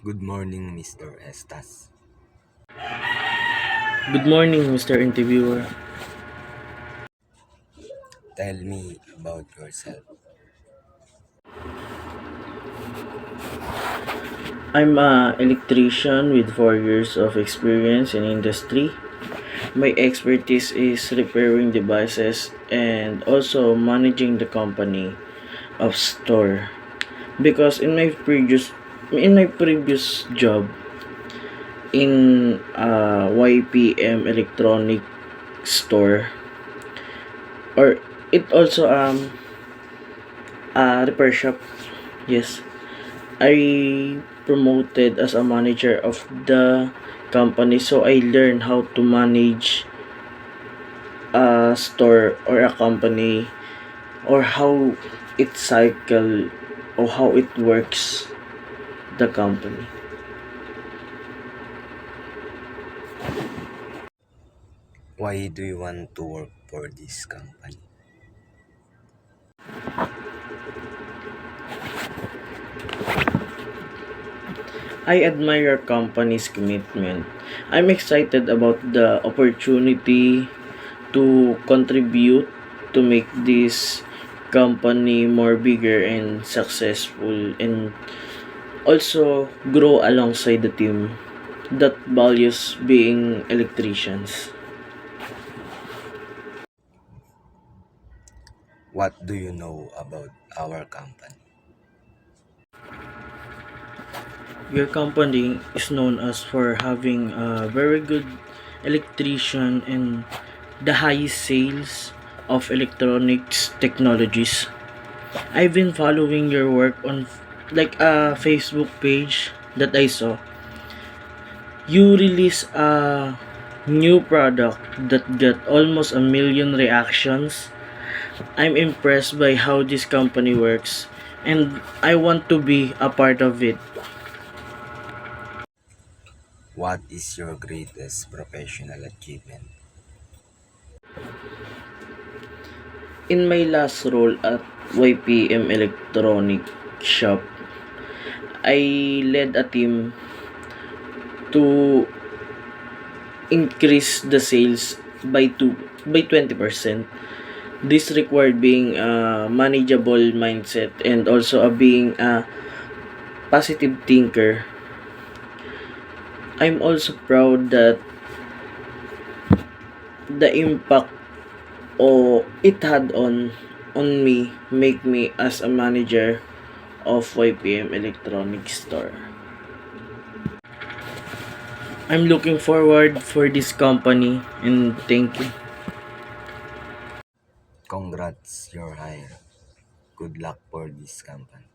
Good morning, Mr. Estas. Good morning, Mr. Interviewer. Tell me about yourself. I'm an electrician with 4 years of experience in industry. My expertise is repairing devices and also managing the company of store. Because in my previous job in YPM electronic store, or it also a repair shop. Yes, I promoted as a manager of the company, so I learned how to manage a store or a company, or how it cycle, or how it works, the company. Why do you want to work for this company? I admire company's commitment. I'm excited about the opportunity to contribute to make this company more bigger and successful, and also grow alongside the team that values being electricians. What do you know about our company? Your company is known as for having a very good electrician and the highest sales of electronics technologies. I've been following your work on like a Facebook page that I saw. You release a new product that got almost a million reactions. I'm impressed by how this company works, and I want to be a part of it. What is your greatest professional achievement? In my last role at YPM Electronic Shop, I led a team to increase the sales by 20%. This required being a manageable mindset and also a being a positive thinker. I'm also proud that the impact it had on me make me as a manager of YPM Electronics Store. I'm looking forward for this company, and thank you. Congrats, you're hired. Good luck for this company.